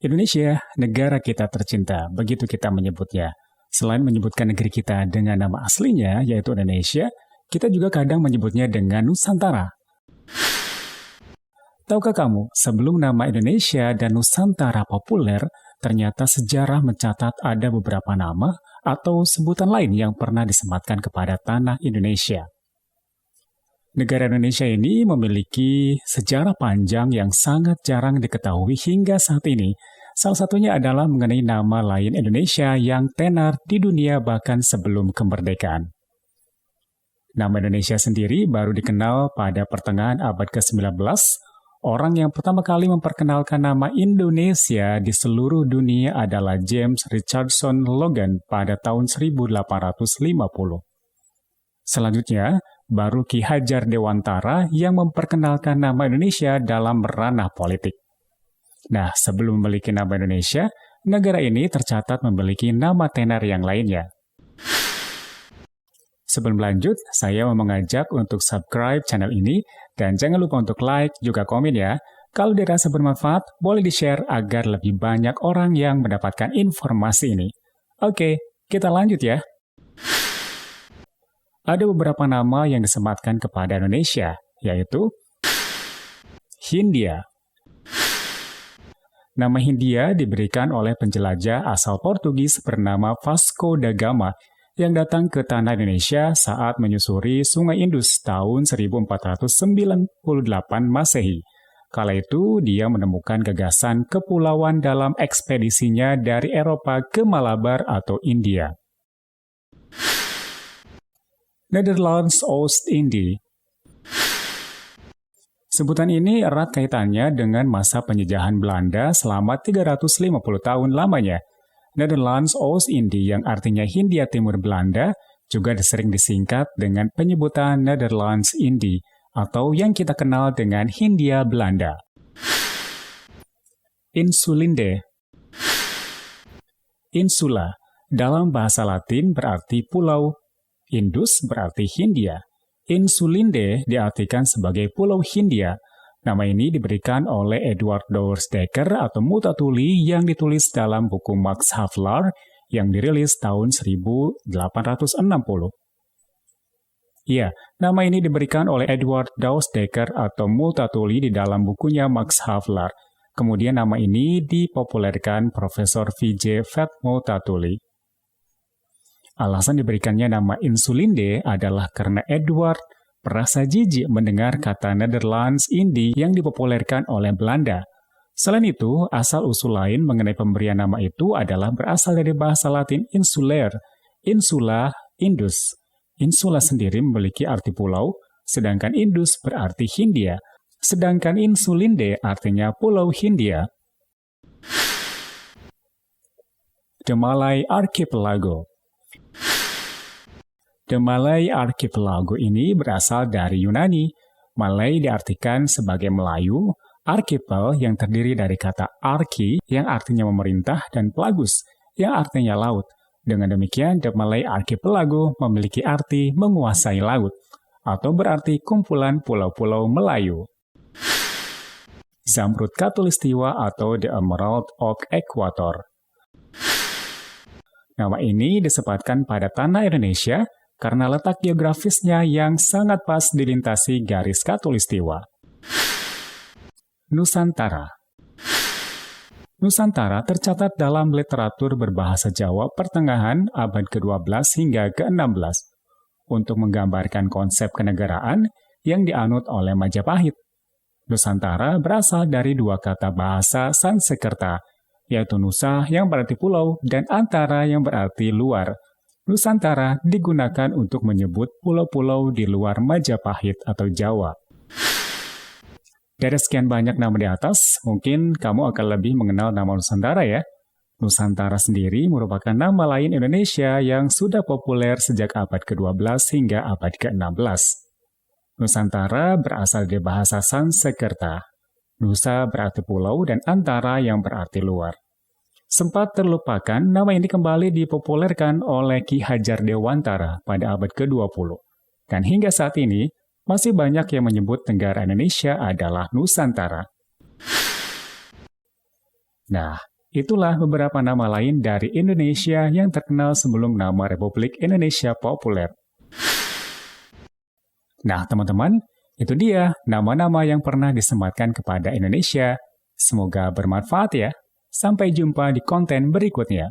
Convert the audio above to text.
Indonesia, negara kita tercinta, begitu kita menyebutnya. Selain menyebutkan negeri kita dengan nama aslinya, yaitu Indonesia, kita juga kadang menyebutnya dengan Nusantara. Tahukah kamu, sebelum nama Indonesia dan Nusantara populer, ternyata sejarah mencatat ada beberapa nama atau sebutan lain yang pernah disematkan kepada tanah Indonesia. Negara Indonesia ini memiliki sejarah panjang yang sangat jarang diketahui hingga saat ini. Salah satunya adalah mengenai nama lain Indonesia yang tenar di dunia bahkan sebelum kemerdekaan. Nama Indonesia sendiri baru dikenal pada pertengahan abad ke-19. Orang yang pertama kali memperkenalkan nama Indonesia di seluruh dunia adalah James Richardson Logan pada tahun 1850. Selanjutnya, baru Ki Hajar Dewantara yang memperkenalkan nama Indonesia dalam ranah politik. Nah, sebelum memiliki nama Indonesia, negara ini tercatat memiliki nama tenar yang lainnya. Sebelum lanjut, saya mau mengajak untuk subscribe channel ini, dan jangan lupa untuk like, juga komen ya. Kalau dirasa bermanfaat, boleh di-share agar lebih banyak orang yang mendapatkan informasi ini. Oke, kita lanjut ya. Ada beberapa nama yang disematkan kepada Indonesia, yaitu Hindia. Nama Hindia diberikan oleh penjelajah asal Portugis bernama Vasco da Gama yang datang ke tanah Indonesia saat menyusuri Sungai Indus tahun 1498 Masehi. Kala itu, dia menemukan gagasan kepulauan dalam ekspedisinya dari Eropa ke Malabar atau India. Netherlands Oost-Indie. Sebutan ini erat kaitannya dengan masa penjajahan Belanda selama 350 tahun lamanya. Netherlands Oost-Indie yang artinya Hindia Timur Belanda juga sering disingkat dengan penyebutan Netherlands Indie atau yang kita kenal dengan Hindia Belanda. Insulinde. Insula dalam bahasa Latin berarti pulau. Indus berarti Hindia. Insulinde diartikan sebagai Pulau Hindia. Nama ini diberikan oleh Edward Douwes-Dekker atau Multatuli yang ditulis dalam buku Max Havelaar yang dirilis tahun 1860. Ya, nama ini diberikan oleh Edward Douwes-Dekker atau Multatuli di dalam bukunya Max Havelaar. Kemudian nama ini dipopulerkan Profesor V.J. Multatuli. Alasan diberikannya nama Insulinde adalah karena Edward merasa jijik mendengar kata Netherlands Indie yang dipopulerkan oleh Belanda. Selain itu, asal-usul lain mengenai pemberian nama itu adalah berasal dari bahasa Latin insulaire, insula, Indus. Insula sendiri memiliki arti pulau, sedangkan Indus berarti Hindia, sedangkan Insulinde artinya Pulau Hindia. The Malay Archipelago. The Malay Archipelago ini berasal dari Yunani. Malay diartikan sebagai Melayu, archipel yang terdiri dari kata archi yang artinya memerintah dan pelagus yang artinya laut. Dengan demikian, The Malay Archipelago memiliki arti menguasai laut atau berarti kumpulan pulau-pulau Melayu. Zamrud Khatulistiwa atau The Emerald of Equator. Nama ini disebutkan pada tanah Indonesia karena letak geografisnya yang sangat pas dilintasi garis Khatulistiwa. Nusantara. Nusantara tercatat dalam literatur berbahasa Jawa pertengahan abad ke-12 hingga ke-16 untuk menggambarkan konsep kenegaraan yang dianut oleh Majapahit. Nusantara berasal dari dua kata bahasa Sanskerta, yaitu Nusa yang berarti pulau dan Antara yang berarti luar. Nusantara digunakan untuk menyebut pulau-pulau di luar Majapahit atau Jawa. Dari sekian banyak nama di atas, mungkin kamu akan lebih mengenal nama Nusantara ya. Nusantara sendiri merupakan nama lain Indonesia yang sudah populer sejak abad ke-12 hingga abad ke-16. Nusantara berasal dari bahasa Sanskerta. Nusa berarti pulau dan Antara yang berarti luar. Sempat terlupakan, nama ini kembali dipopulerkan oleh Ki Hajar Dewantara pada abad ke-20. Dan hingga saat ini, masih banyak yang menyebut negara Indonesia adalah Nusantara. Nah, Itulah beberapa nama lain dari Indonesia yang terkenal sebelum nama Republik Indonesia Populer. Nah, teman-teman, itu dia nama-nama yang pernah disematkan kepada Indonesia. Semoga bermanfaat ya. Sampai jumpa di konten berikutnya.